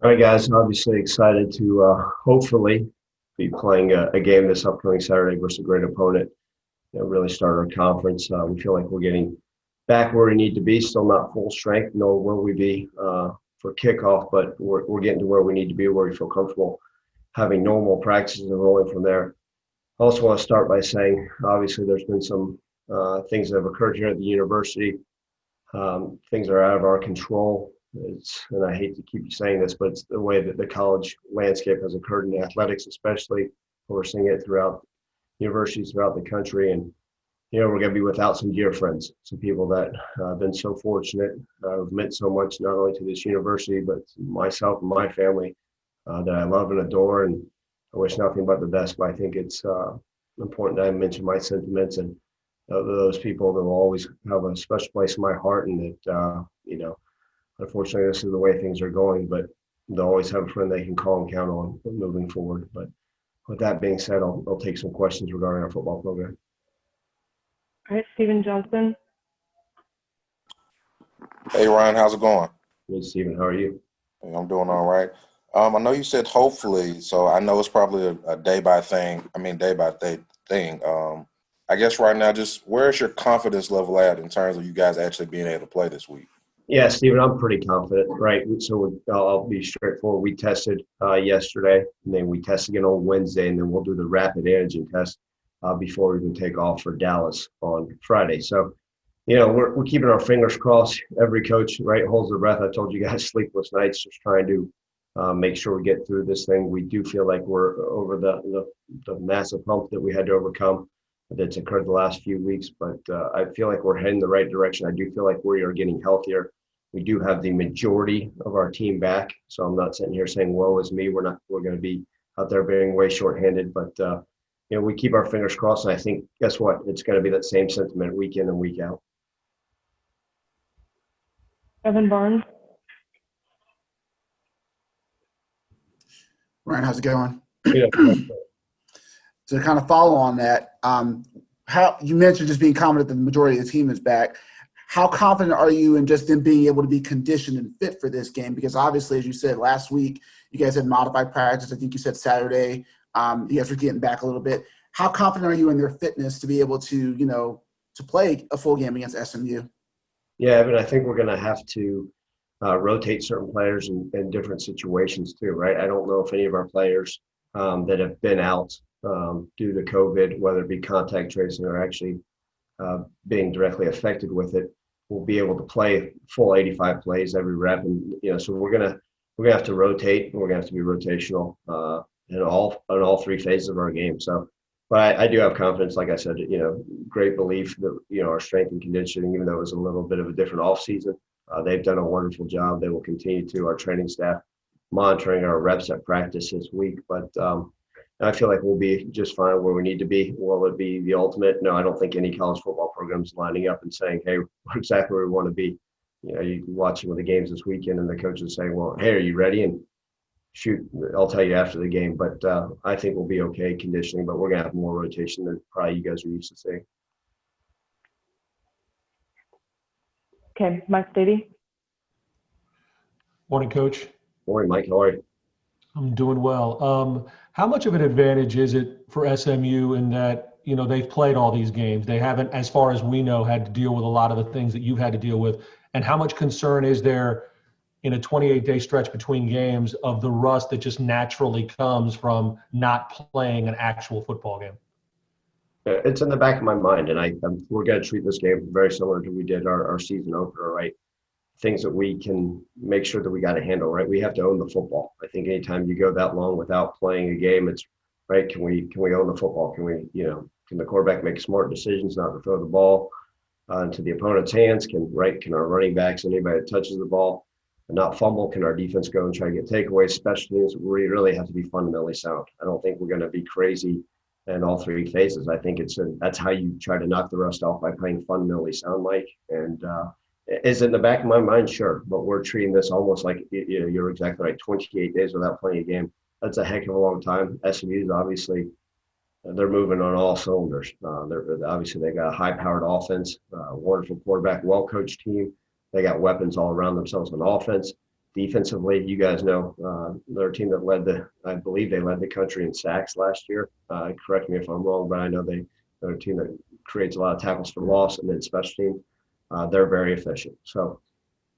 All right, guys. Obviously excited to hopefully be playing a game this upcoming Saturday versus a great opponent. Really start our conference. We feel like we're getting back where we need to be. Still not full strength, nor will we be for kickoff, but we're getting to where we need to be, where we feel comfortable having normal practices and rolling from there. I also want to start by saying, obviously, there's been some things that have occurred here at the university. Things are out of our control. And I hate to keep saying this, but it's the way that the college landscape has occurred in athletics, especially. We're seeing it throughout universities throughout the country. And, we're going to be without some dear friends, some people that have been so fortunate, have meant so much, not only to this university, but to myself and my family that I love and adore. And I wish nothing but the best. But I think it's important that I mention my sentiments and those people that will always have a special place in my heart, and that, unfortunately, this is the way things are going, but they'll always have a friend they can call and count on moving forward. But with that being said, I'll take some questions regarding our football program. All right, Stephen Johnson. Hey, Ryan, how's it going? Hey, Stephen, how are you? Hey, I'm doing all right. I know you said hopefully, so I know it's probably a day by day thing. I guess right now, just where's your confidence level at in terms of you guys actually being able to play this week? Yeah, Stephen, I'm pretty confident, right? So I'll be straightforward. We tested yesterday, and then we test again on Wednesday, and then we'll do the rapid antigen test before we even take off for Dallas on Friday. So, we're keeping our fingers crossed. Every coach, right, holds their breath. I told you guys sleepless nights, just trying to make sure we get through this thing. We do feel like we're over the massive hump that we had to overcome that's occurred the last few weeks, but I feel like we're heading the right direction. I do feel like we are getting healthier. We do have the majority of our team back, so I'm not sitting here saying woe is me. We're going to be out there being way shorthanded, but we keep our fingers crossed, and I think, guess what, it's going to be that same sentiment week in and week out. Evan Barnes. Ryan, how's it going? Yeah. To kind of follow on that, how you mentioned just being confident that the majority of the team is back. How confident are you in just them being able to be conditioned and fit for this game? Because obviously, as you said last week, you guys had modified practice. I think you said Saturday. You guys were getting back a little bit. How confident are you in their fitness to be able to, to play a full game against SMU? Yeah, Evan, I think we're going to have to rotate certain players in different situations too, right? I don't know if any of our players that have been out due to COVID, whether it be contact tracing or actually being directly affected with it, will be able to play full 85 plays every rep. And so we're gonna have to rotate, and we're gonna have to be rotational in all three phases of our game. So, but I do have confidence, like I said, great belief that our strength and conditioning, even though it was a little bit of a different off season, they've done a wonderful job. They will continue to. Our training staff monitoring our reps at practice this week, but I feel like we'll be just fine where we need to be. Will it be the ultimate? No, I don't think any college football program is lining up and saying, hey, we're exactly where we want to be. You can watch some of the games this weekend and the coaches saying, well, hey, are you ready? And shoot, I'll tell you after the game. But I think we'll be okay conditioning, but we're going to have more rotation than probably you guys are used to seeing. Okay, Mike Stady. Morning, Coach. Morning, Mike. How are you? I'm doing well. How much of an advantage is it for SMU in that, they've played all these games? They haven't, as far as we know, had to deal with a lot of the things that you've had to deal with. And how much concern is there in a 28-day stretch between games of the rust that just naturally comes from not playing an actual football game? It's in the back of my mind, and we're going to treat this game very similar to we did our season opener, right? Things that we can make sure that we got to handle, right? We have to own the football. I think anytime you go that long without playing a game, it's right. Can we own the football? Can the quarterback make smart decisions not to throw the ball into the opponent's hands? Can our running backs, anybody that touches the ball, not fumble? Can our defense go and try to get takeaways? Special teams, we really have to be fundamentally sound. I don't think we're going to be crazy in all three phases. I think that's how you try to knock the rust off, by playing fundamentally sound, Mike. And is it in the back of my mind? Sure. But we're treating this almost like, you're exactly right, 28 days without playing a game. That's a heck of a long time. SMU's obviously, they're moving on all cylinders. Obviously, they got a high-powered offense, wonderful quarterback, well-coached team. They got weapons all around themselves on offense. defensively, you guys know they're a team that I believe they led the country in sacks last year. Correct me if I'm wrong, but I know they're a team that creates a lot of tackles for loss, and then special teams, they're very efficient. So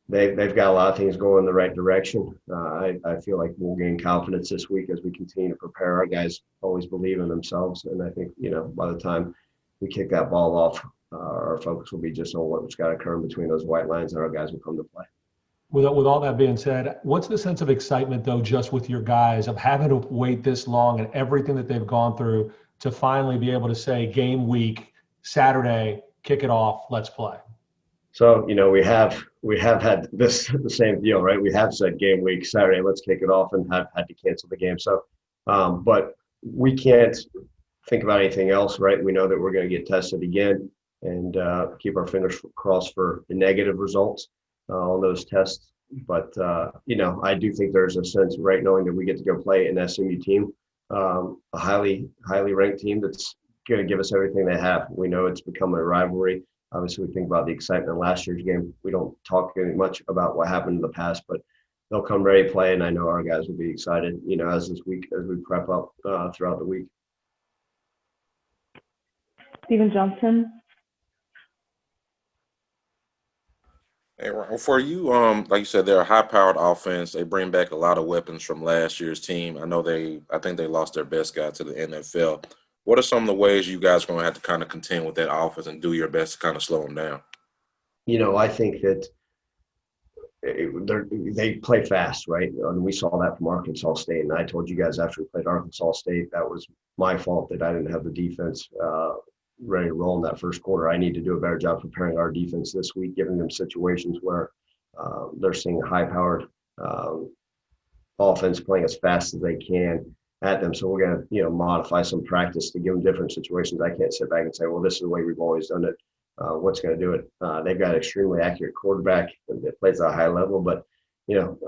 they've got a lot of things going in the right direction. I feel like we'll gain confidence this week as we continue to prepare. Our guys always believe in themselves, and I think by the time we kick that ball off, our focus will be just on what's got to occur in between those white lines, and our guys will come to play. With all that being said, what's the sense of excitement, though, just with your guys of having to wait this long and everything that they've gone through to finally be able to say game week, Saturday, kick it off, let's play? So, we have had the same deal, right? We have said game week, Saturday, let's kick it off, and have had to cancel the game. So, but we can't think about anything else, right? We know that we're going to get tested again, and keep our fingers crossed for the negative results on those tests. But, I do think there's a sense, right, knowing that we get to go play an SMU team, a highly ranked team that's going to give us everything they have. We know it's become a rivalry. Obviously, we think about the excitement of last year's game. We don't talk any much about what happened in the past, but they'll come ready to play, and I know our guys will be excited, as we prep up throughout the week. Stephen Johnson. Hey, Ryan, for you, like you said, they're a high-powered offense. They bring back a lot of weapons from last year's team. I think they lost their best guy to the NFL. What are some of the ways you guys are going to have to kind of contend with that offense and do your best to kind of slow them down? I think that they play fast, right? And we saw that from Arkansas State. And I told you guys after we played Arkansas State, that was my fault that I didn't have the defense ready to roll in that first quarter. I need to do a better job preparing our defense this week, giving them situations where they're seeing high-powered offense playing as fast as they can at them. So we're going to, modify some practice to give them different situations. I can't sit back and say, well, this is the way we've always done it. What's going to do it? They've got an extremely accurate quarterback that plays at a high level, but,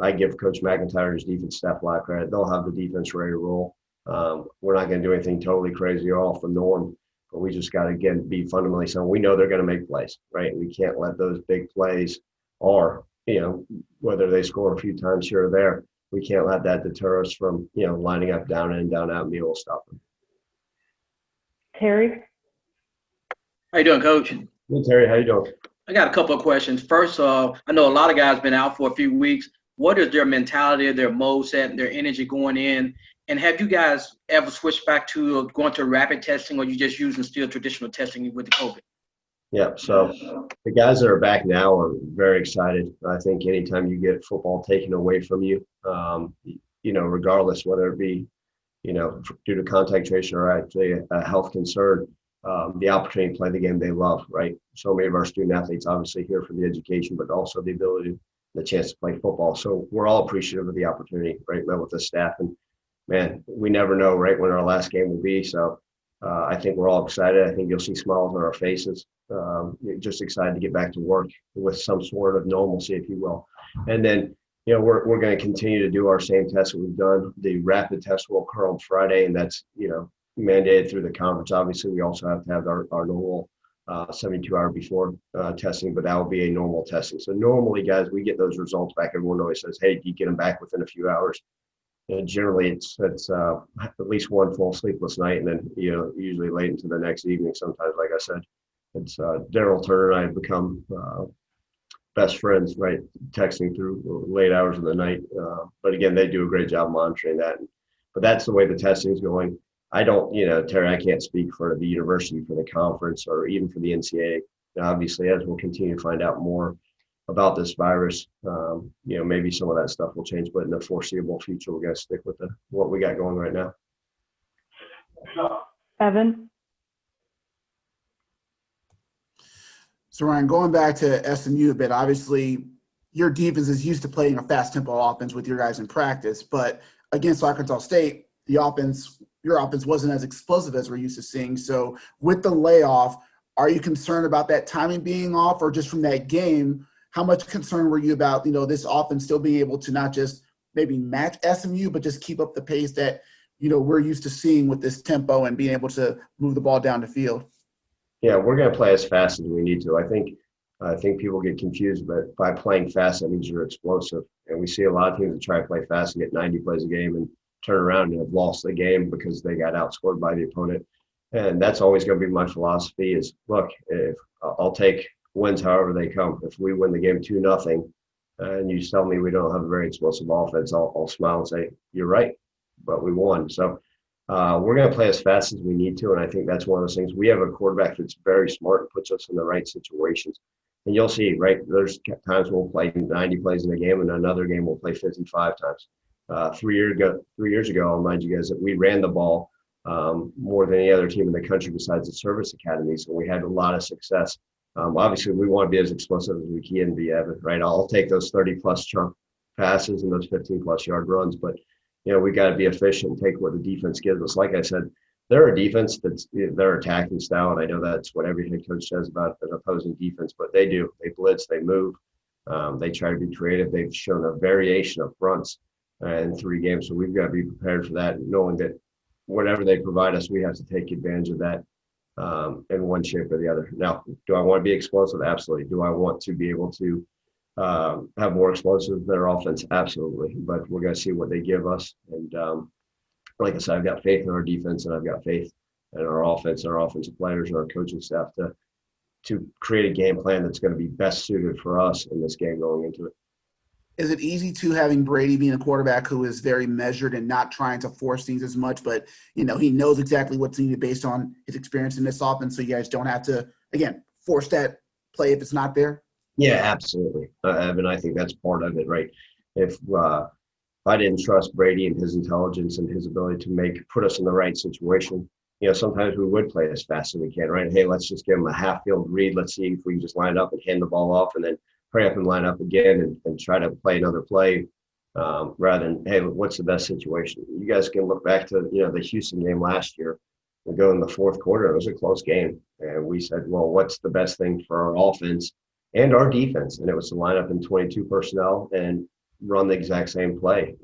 I give Coach McIntyre and his defense staff a lot of credit. They'll have the defense ready to roll. We're not going to do anything totally crazy or off the norm, but we just got to, again, be fundamentally sound. We know they're going to make plays, right? We can't let those big plays or, whether they score a few times here or there, we can't let that deter us from, lining up down in and down out and be able to stop them. Terry. How you doing, Coach? Hey, Terry, how you doing? I got a couple of questions. First, I know a lot of guys been out for a few weeks. What is their mentality, their mindset, their energy going in? And have you guys ever switched back to going to rapid testing, or you just using still traditional testing with the COVID? Yeah, so the guys that are back now are very excited. I think anytime you get football taken away from you, regardless whether it be, due to contact tracing or actually a health concern, the opportunity to play the game they love, right? So many of our student athletes obviously here for the education, but also the ability, the chance to play football. So we're all appreciative of the opportunity, right, met with the staff. And, man, we never know, right, when our last game will be. So I think we're all excited. I think you'll see smiles on our faces. Just excited to get back to work with some sort of normalcy, if you will. And then, we're going to continue to do our same tests that we've done. The rapid test will occur on Friday, and that's, mandated through the conference. Obviously, we also have to have our normal 72-hour before testing, but that will be a normal testing. So normally, guys, we get those results back. Everyone always says, hey, do you get them back within a few hours? And generally, it's at least one full sleepless night, and then usually late into the next evening. Sometimes, like I said, it's Daryl Turner and I have become best friends, right? Texting through late hours of the night. But again, they do a great job monitoring that. But that's the way the testing is going. I don't, Terry, I can't speak for the university, for the conference, or even for the NCAA. Obviously, as we'll continue to find out more about this virus, maybe some of that stuff will change, but in the foreseeable future, we're going to stick with what we got going right now. Evan. So, Ryan, going back to SMU a bit, obviously your defense is used to playing a fast tempo offense with your guys in practice, but against Arkansas State, your offense wasn't as explosive as we're used to seeing. So with the layoff, are you concerned about that timing being off, or just from that game, how much concern were you about, this offense still being able to not just maybe match SMU, but just keep up the pace that, we're used to seeing with this tempo and being able to move the ball down the field? Yeah, we're going to play as fast as we need to. I think I think people get confused, but by playing fast, that means you're explosive. And we see a lot of teams that try to play fast and get 90 plays a game and turn around and have lost the game because they got outscored by the opponent. And that's always going to be my philosophy is, look, if I'll take wins however they come. If we win the game 2-0 and you tell me we don't have a very explosive offense, I'll smile and say, you're right, but we won. So we're going to play as fast as we need to. And I think that's one of those things. We have a quarterback that's very smart and puts us in the right situations. And you'll see, right, there's times we'll play 90 plays in a game and another game we'll play 55 times. 3 years ago, I'll remind you guys that we ran the ball more than any other team in the country besides the service academies. And we had a lot of success. Obviously, we want to be as explosive as we can be, Evan, right? I'll take those 30-plus chunk passes and those 15-plus yard runs. But, we got to be efficient and take what the defense gives us. Like I said, they're a defense that's their attacking style, and I know that's what every head coach says about an opposing defense, but they do. They blitz, they move, they try to be creative. They've shown a variation of fronts in 3 games, so we've got to be prepared for that, knowing that whatever they provide us, we have to take advantage of that in one shape or the other. Now, do I want to be explosive? Absolutely. Do I want to be able to have more explosive than their offense? Absolutely. But we're going to see what they give us, and like I said, I've got faith in our defense, and I've got faith in our offense, and our offensive players, and our coaching staff to create a game plan that's going to be best suited for us in this game going into it. Is it easy to having Brady being a quarterback who is very measured and not trying to force things as much, but he knows exactly what's needed based on his experience in this offense, so you guys don't have to, again, force that play if it's not there? Yeah, absolutely. Evan, I think that's part of it, right? If I didn't trust Brady and his intelligence and his ability to put us in the right situation, sometimes we would play as fast as we can, right? Hey, let's just give him a half-field read. Let's see if we can just line up and hand the ball off, and then hurry up and line up again and try to play another play rather than, hey, what's the best situation? You guys can look back to, the Houston game last year. We go in the fourth quarter. It was a close game. And we said, well, what's the best thing for our offense and our defense? And it was to line up in 22 personnel and run the exact same play,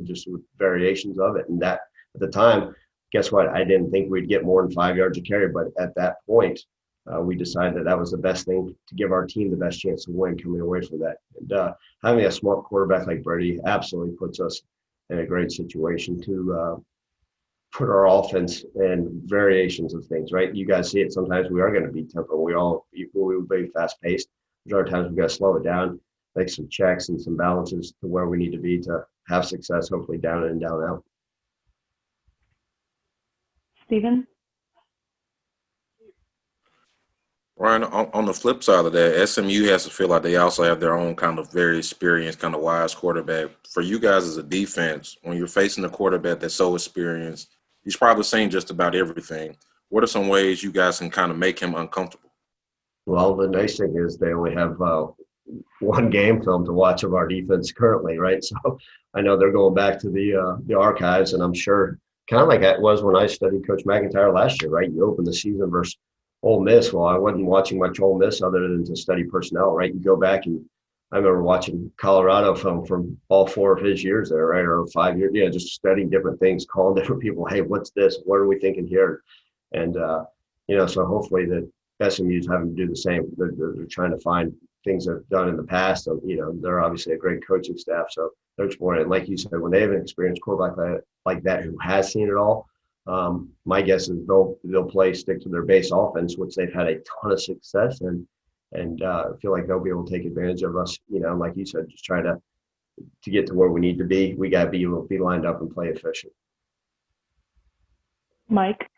just with variations of it. And that, at the time, guess what? I didn't think we'd get more than 5 yards of carry. But at that point, we decided that was the best thing to give our team the best chance to win coming away from that. And having a smart quarterback like Brady absolutely puts us in a great situation to put our offense in variations of things, right? You guys see it. Sometimes we are going to be tempo. We will be fast-paced. There are times we've got to slow it down, make some checks and some balances to where we need to be to have success, hopefully down in and down out. Stephen? Ryan, on the flip side of that, SMU has to feel like they also have their own kind of very experienced, kind of wise quarterback. For you guys as a defense, when you're facing a quarterback that's so experienced, he's probably seen just about everything. What are some ways you guys can kind of make him uncomfortable? Well, the nice thing is they only have one game film to watch of our defense currently, right? So I know they're going back to the archives, and I'm sure kind of like that was when I studied Coach McIntyre last year, right? You open the season versus Ole Miss. Well, I wasn't watching much Ole Miss other than to study personnel, right? You go back, and I remember watching Colorado film from all 4 of his years there, right? Or 5 years. Yeah, just studying different things, calling different people, hey, what's this? What are we thinking here? And, so hopefully that SMU's having to do the same. They're trying to find things they've done in the past. So, they're obviously a great coaching staff. So they're exploring it. And like you said, when they have an experienced quarterback like that who has seen it all, my guess is they'll stick to their base offense, which they've had a ton of success in, and feel like they'll be able to take advantage of us. Like you said, just try to get to where we need to be. We got to be able to be lined up and play efficient. Mike?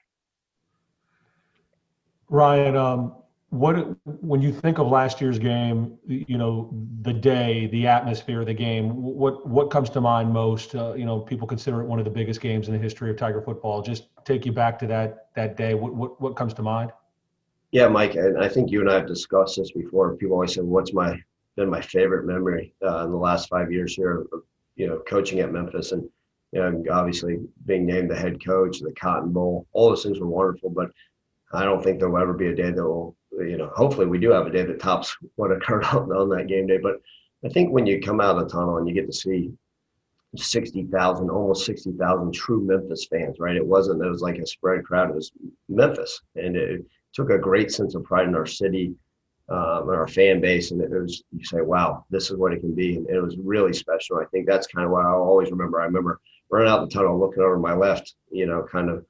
Ryan, when you think of last year's game, the day, the atmosphere of the game, what comes to mind most? People consider it one of the biggest games in the history of Tiger football. Just take you back to that day. What comes to mind? Yeah, Mike, and I think you and I have discussed this before. People always say, what's been my favorite memory in the last 5 years here of, coaching at Memphis, and obviously being named the head coach, the Cotton Bowl, all those things were wonderful, but I don't think there will ever be a day that will, hopefully we do have a day that tops what occurred on that game day. But I think when you come out of the tunnel and you get to see 60,000, almost 60,000 true Memphis fans, right? It was like a spread crowd. It was Memphis. And it took a great sense of pride in our city. and our fan base. And it was, you say, wow, this is what it can be. And it was really special. I think that's kind of what I'll always remember. I remember running out the tunnel, looking over my left, kind of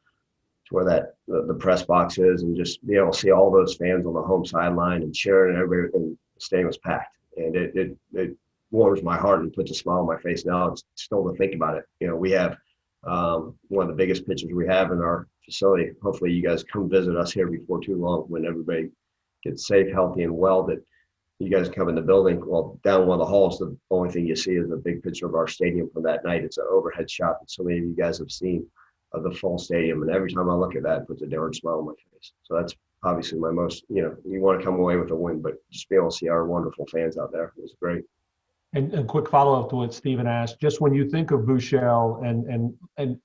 to where the press box is, and just be able to see all those fans on the home sideline and cheering, and everybody, and the stadium was packed. And it warms my heart and puts a smile on my face now. It's still to think about it. We have one of the biggest pitchers we have in our facility. Hopefully you guys come visit us here before too long when everybody gets safe, healthy, and well, that you guys come in the building. Well, down one of the halls, the only thing you see is a big picture of our stadium from that night. It's an overhead shot that so many of you guys have seen of the full stadium. And every time I look at that, it puts a different smile on my face. So that's obviously my most, you want to come away with a win, but just be able to see our wonderful fans out there. It was great. And quick follow-up to what Stephen asked, just when you think of Bouchel and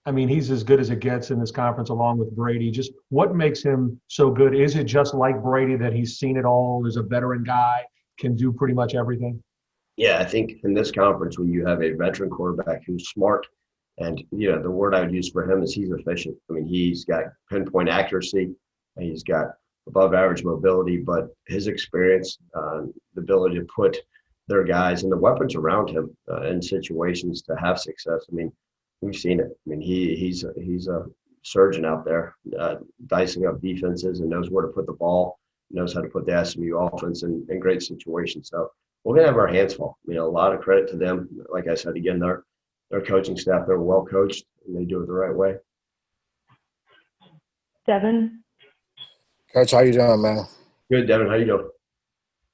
I mean, he's as good as it gets in this conference along with Brady, just what makes him so good? Is it just like Brady that he's seen it all, is a veteran guy, can do pretty much everything? Yeah, I think in this conference, when you have a veteran quarterback who's smart, and the word I would use for him is he's efficient. I mean, he's got pinpoint accuracy, and he's got above average mobility, but his experience, the ability to put their guys and the weapons around him in situations to have success. I mean, we've seen it. I mean, he's a surgeon out there, dicing up defenses, and knows where to put the ball, knows how to put the SMU offense in great situations. So we're gonna have our hands full. A lot of credit to them. Like I said again, their coaching staff, they're well coached and they do it the right way. Devin. Coach, how you doing, man? Good, Devin. How you doing?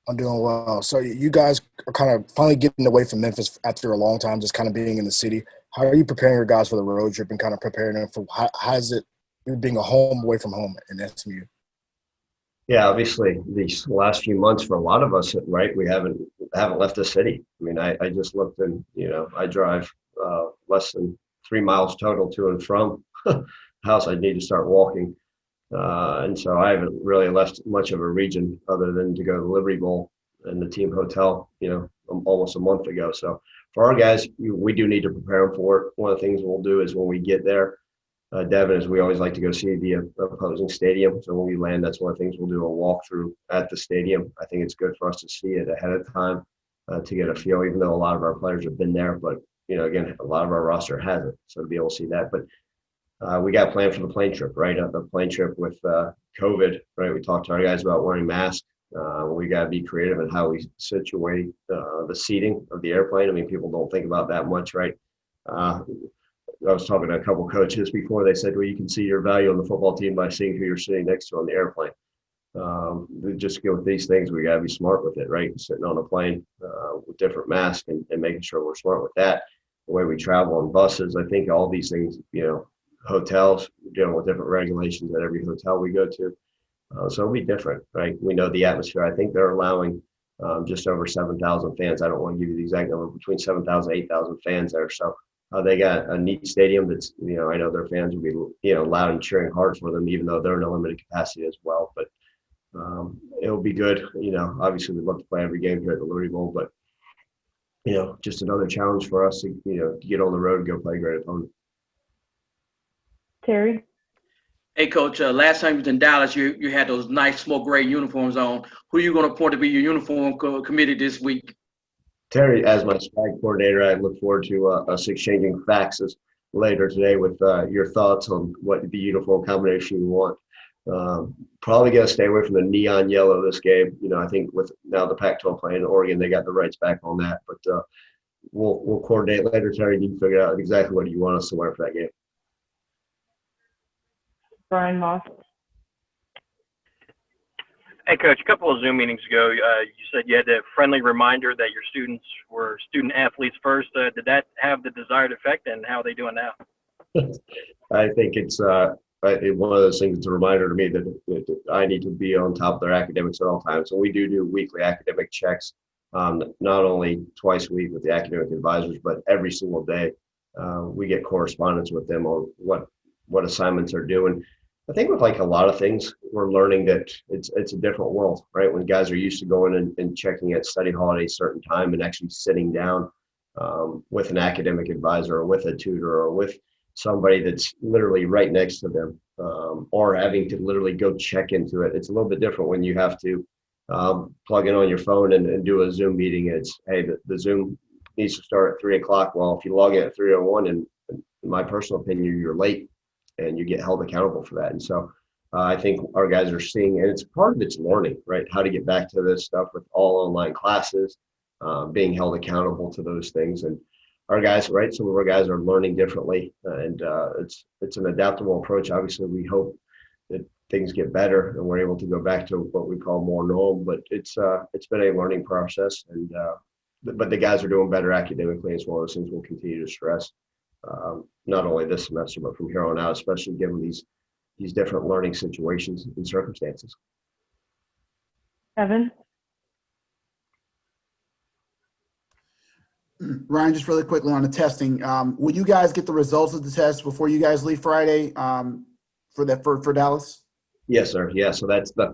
I'm doing well. So you guys are kind of finally getting away from Memphis after a long time, just kind of being in the city. How are you preparing your guys for the road trip and kind of preparing them for how is it being a home away from home in SMU? Yeah, obviously these last few months for a lot of us, right? We haven't left the city. I mean, I just looked and I drive less than 3 miles total to and from house. I need to start walking. And so I haven't really left much of a region other than to go to the Liberty Bowl and the team hotel, almost a month ago. So for our guys, we do need to prepare them for it. One of the things we'll do is when we get there, Devin, is we always like to go see the opposing stadium. So when we land, that's one of the things we'll do a walkthrough at the stadium. I think it's good for us to see it ahead of time to get a feel, even though a lot of our players have been there. But, again, a lot of our roster hasn't. So to be able to see that. But we got planned for the plane trip, right? The plane trip with COVID, right? We talked to our guys about wearing masks. We got to be creative in how we situate the seating of the airplane. I mean, people don't think about that much, right? I was talking to a couple coaches before. They said, well, you can see your value on the football team by seeing who you're sitting next to on the airplane. Just go with these things. We got to be smart with it, right? Sitting on a plane with different masks and making sure we're smart with that. The way we travel on buses, I think all these things, hotels, dealing with different regulations at every hotel we go to. So it'll be different, right? We know the atmosphere. I think they're allowing just over 7,000 fans. I don't want to give you the exact number, between 7,000 and 8,000 fans there. So they got a neat stadium that's, I know their fans will be, loud and cheering hard for them, even though they're in a limited capacity as well. But it'll be good. Obviously we'd love to play every game here at the Liberty Bowl, but, just another challenge for us to, to get on the road and go play a great opponent. Terry. Hey, Coach, last time you was in Dallas, you had those nice smoke gray uniforms on. Who are you going to appoint to be your uniform committee this week? Terry, as my swag coordinator, I look forward to us exchanging faxes later today with your thoughts on what the uniform combination you want. Probably going to stay away from the neon yellow this game. I think with now the Pac-12 playing Oregon, they got the rights back on that. But we'll coordinate later, Terry. You can figure out exactly what you want us to wear for that game. Brian Moss. Hey, Coach, a couple of Zoom meetings ago, you said you had a friendly reminder that your students were student athletes first. Did that have the desired effect, and how are they doing now? I think it's one of those things. It's a reminder to me that I need to be on top of their academics at all times. So we do weekly academic checks, not only twice a week with the academic advisors, but every single day. We get correspondence with them on what assignments are doing. I think with like a lot of things, we're learning that it's a different world, right? When guys are used to going and checking at study hall at a certain time and actually sitting down with an academic advisor or with a tutor or with somebody that's literally right next to them or having to literally go check into it. It's a little bit different when you have to plug in on your phone and do a Zoom meeting. It's, hey, the Zoom needs to start at 3:00. Well, if you log in at 3:01, and in my personal opinion, you're late and you get held accountable for that. And so I think our guys are seeing, and it's part of it's learning, right? How to get back to this stuff with all online classes, being held accountable to those things. And our guys, right? Some of our guys are learning differently, and it's an adaptable approach. Obviously, we hope that things get better and we're able to go back to what we call more normal. But it's been a learning process, and but the guys are doing better academically. It's one of those things we'll continue to stress, not only this semester but from here on out, especially given these different learning situations and circumstances. Kevin, Ryan, just really quickly on the testing, will you guys get the results of the test before you guys leave Friday for Dallas? Yes, sir. Yeah. So that's the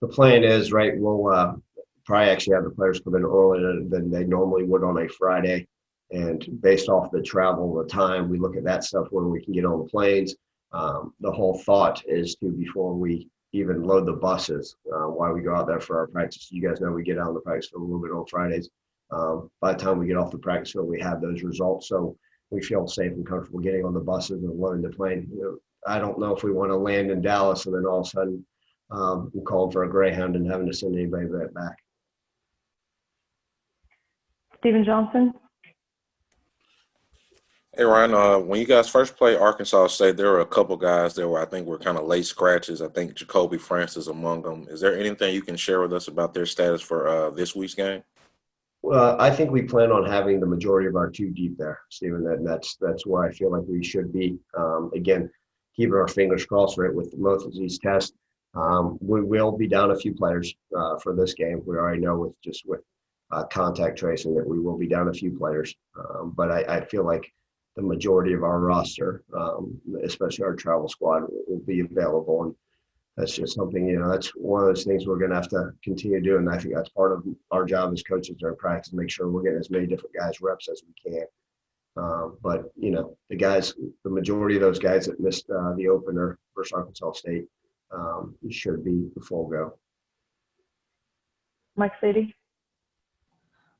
plan is, right. We'll probably actually have the players come in earlier than they normally would on a Friday. And based off the travel, the time, we look at that stuff when we can get on the planes. The whole thought is to, before we even load the buses, while we go out there for our practice, you guys know we get out on the practice field a little bit on Fridays. By the time we get off the practice field, we have those results. So we feel safe and comfortable getting on the buses and loading the plane. I don't know if we want to land in Dallas and then all of a sudden we're calling for a Greyhound and having to send anybody back. Stephen Johnson. Hey Ryan, when you guys first played Arkansas State, there were a couple guys there where I think were kind of late scratches. I think Jacoby Francis among them. Is there anything you can share with us about their status for this week's game? Well, I think we plan on having the majority of our two deep there, Stephen. That's where I feel like we should be. Again, keeping our fingers crossed, right, with most of these tests. We will be down a few players for this game. We already know with contact tracing that we will be down a few players. But I feel like the majority of our roster, especially our travel squad, will be available. And that's just something, that's one of those things we're going to have to continue doing. I think that's part of our job as coaches during practice, make sure we're getting as many different guys reps as we can. But, the majority of those guys that missed the opener versus Arkansas State should be the full go. Mike Sadie.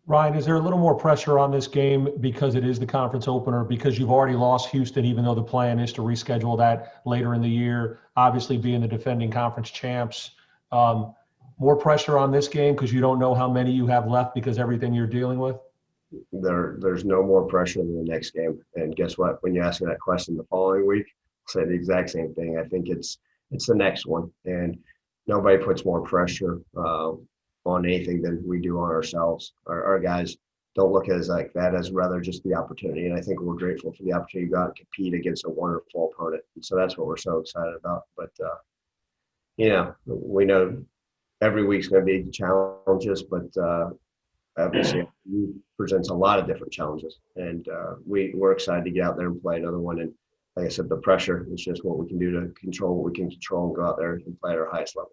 Ryan, is there a little more pressure on this game because it is the conference opener, because you've already lost Houston, even though the plan is to reschedule that later in the year, obviously being the defending conference champs? More pressure on this game because you don't know how many you have left because everything you're dealing with? There's no more pressure than the next game. And guess what? When you ask me that question the following week, I'll say the exact same thing. I think it's the next one. And nobody puts more pressure on anything than we do on ourselves. Our guys don't look at it like that, as rather just the opportunity. And I think we're grateful for the opportunity to go out and compete against a wonderful opponent. And so that's what we're so excited about. But, we know every week's going to be challenges, but obviously it presents a lot of different challenges. And we're excited to get out there and play another one. And like I said, the pressure is just what we can do to control what we can control and go out there and play at our highest level.